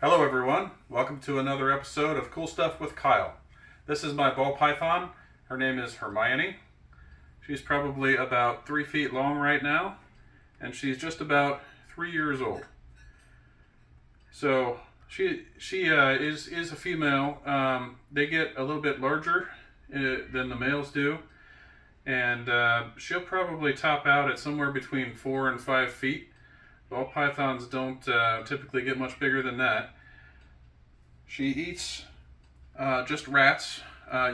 Hello everyone, welcome to another episode of Cool Stuff with Kyle. This is my ball python. Her name is Hermione. She's probably about 3 feet long right now, and she's just about 3 years old. So she is a female. They get a little bit larger than the males do, and she'll probably top out at somewhere between 4 and 5 feet. Ball pythons don't typically get much bigger than that. She eats just rats.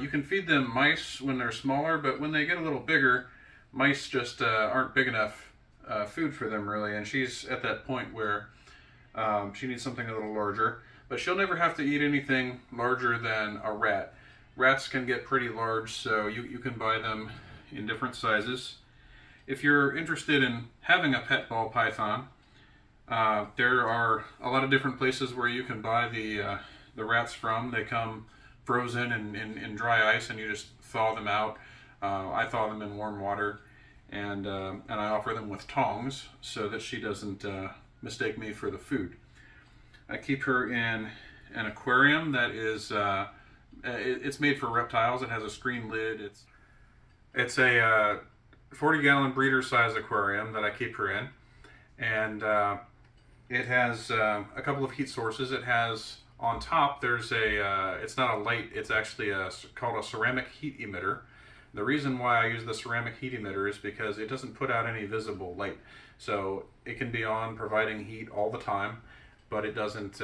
You can feed them mice when they're smaller, but when they get a little bigger, mice just aren't big enough food for them really, and she's at that point where she needs something a little larger. But she'll never have to eat anything larger than a rat. Rats can get pretty large, so you can buy them in different sizes. If you're interested in having a pet ball python, there are a lot of different places where you can buy the rats from. They come frozen in dry ice, and you just thaw them out. I thaw them in warm water, and I offer them with tongs so that she doesn't mistake me for the food. I keep her in an aquarium that is it's made for reptiles. It has a screen lid. It's a 40-gallon breeder size aquarium that I keep her in, and it has a couple of heat sources. It has on top, there's it's not a light, it's actually called a ceramic heat emitter. The reason why I use the ceramic heat emitter is because it doesn't put out any visible light. So it can be on providing heat all the time, but it doesn't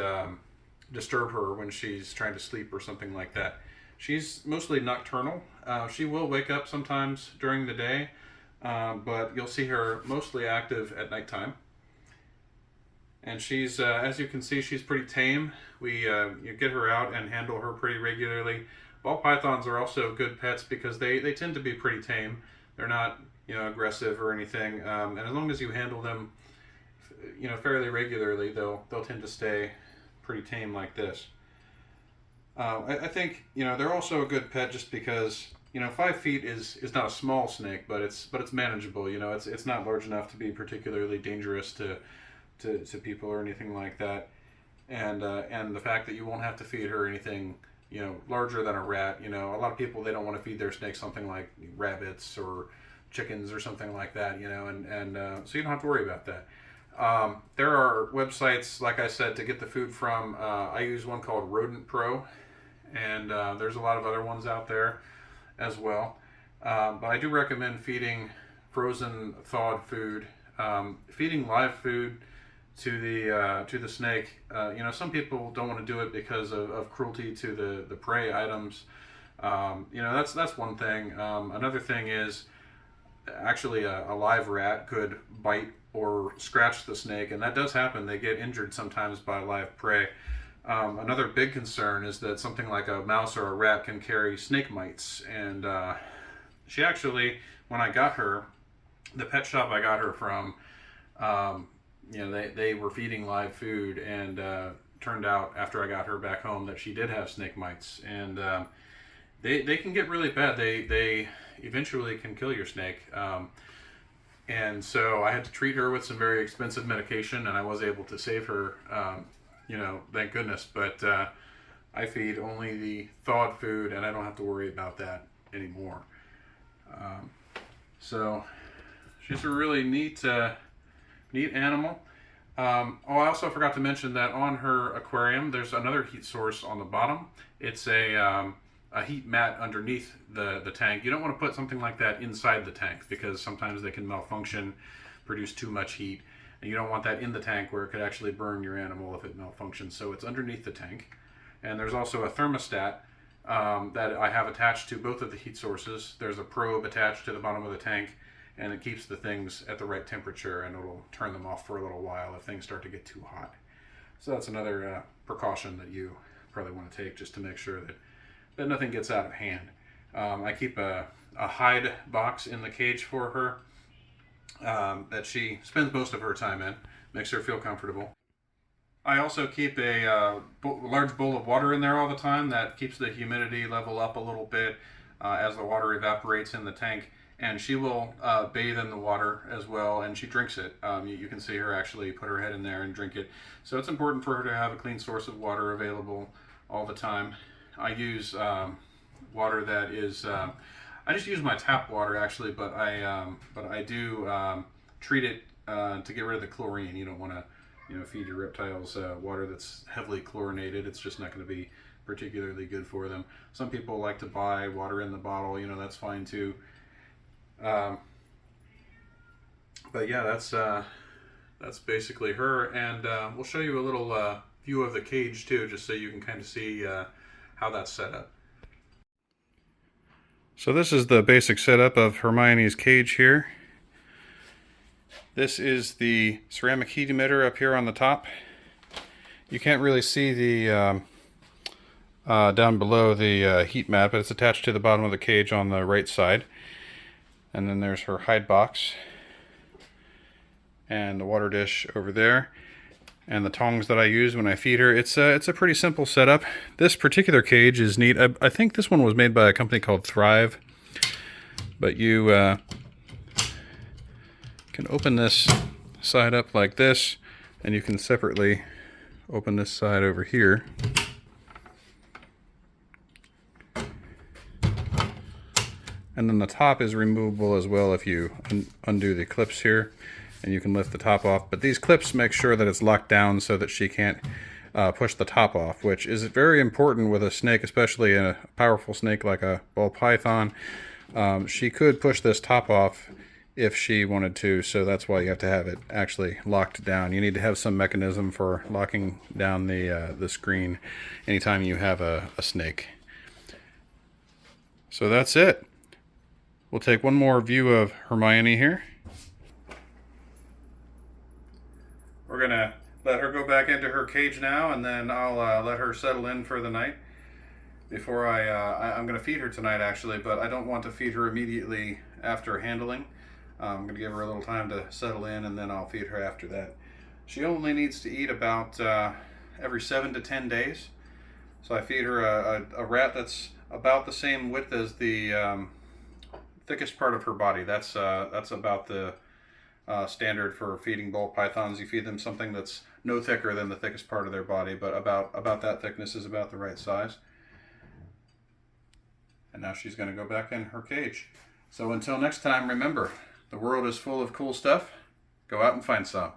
disturb her when she's trying to sleep or something like that. She's mostly nocturnal. She will wake up sometimes during the day, but you'll see her mostly active at nighttime. And she's, as you can see, she's pretty tame. You get her out and handle her pretty regularly. Ball pythons are also good pets because they tend to be pretty tame. They're not, aggressive or anything. And as long as you handle them, fairly regularly, they'll tend to stay pretty tame like this. I think, they're also a good pet just because, 5 feet is not a small snake, but it's manageable. It's not large enough to be particularly dangerous to people or anything like that, and the fact that you won't have to feed her anything larger than a rat. A lot of people, they don't want to feed their snakes something like rabbits or chickens or something like that, and so you don't have to worry about that. There are websites, like I said, to get the food from. I use one called Rodent Pro, and there's a lot of other ones out there as well, but I do recommend feeding frozen thawed food. Feeding live food to the snake. Some people don't want to do it because of cruelty to the prey items. That's one thing. Another thing is actually a live rat could bite or scratch the snake, and that does happen. They get injured sometimes by live prey. Another big concern is that something like a mouse or a rat can carry snake mites, and she actually, when I got her, the pet shop I got her from, they were feeding live food, and turned out after I got her back home that she did have snake mites, and they can get really bad. They eventually can kill your snake, and so I had to treat her with some very expensive medication, and I was able to save her, thank goodness. But I feed only the thawed food, and I don't have to worry about that anymore. So she's a really neat animal. I also forgot to mention that on her aquarium, there's another heat source on the bottom. It's a heat mat underneath the tank. You don't want to put something like that inside the tank because sometimes they can malfunction, produce too much heat, and you don't want that in the tank where it could actually burn your animal if it malfunctions. So it's underneath the tank. And there's also a thermostat that I have attached to both of the heat sources. There's a probe attached to the bottom of the tank, and it keeps the things at the right temperature, and it'll turn them off for a little while if things start to get too hot. So that's another precaution that you probably want to take just to make sure that nothing gets out of hand. I keep a hide box in the cage for her that she spends most of her time in, makes her feel comfortable. I also keep a large bowl of water in there all the time. That keeps the humidity level up a little bit as the water evaporates in the tank. and she will bathe in the water as well, and she drinks it. You can see her actually put her head in there and drink it. So it's important for her to have a clean source of water available all the time. I use water that is, I just use my tap water actually, but I do treat it to get rid of the chlorine. You don't want to, feed your reptiles water that's heavily chlorinated. It's just not going to be particularly good for them. Some people like to buy water in the bottle. That's fine too. But yeah, that's basically her, and we'll show you a little view of the cage too, just so you can kind of see how that's set up. So this is the basic setup of Hermione's cage here. This is the ceramic heat emitter up here on the top. You can't really see the down below the heat mat, but it's attached to the bottom of the cage on the right side. And then there's her hide box and the water dish over there, and the tongs that I use when I feed her. It's a pretty simple setup. This particular cage is neat. I think this one was made by a company called Thrive, but you can open this side up like this, and you can separately open this side over here. And then the top is removable as well if you undo the clips here, and you can lift the top off. But these clips make sure that it's locked down so that she can't push the top off, which is very important with a snake, especially a powerful snake like a ball python. She could push this top off if she wanted to, so that's why you have to have it actually locked down. You need to have some mechanism for locking down the screen anytime you have a snake. So that's it. We'll take one more view of Hermione here. We're gonna let her go back into her cage now, and then I'll let her settle in for the night. Before I'm gonna feed her tonight actually, but I don't want to feed her immediately after handling. I'm gonna give her a little time to settle in, and then I'll feed her after that. She only needs to eat about every 7 to 10 days. So I feed her a rat that's about the same width as the thickest part of her body. That's about the standard for feeding ball pythons. You feed them something that's no thicker than the thickest part of their body, but about that thickness is about the right size. And now she's going to go back in her cage. So until next time, remember, the world is full of cool stuff. Go out and find some.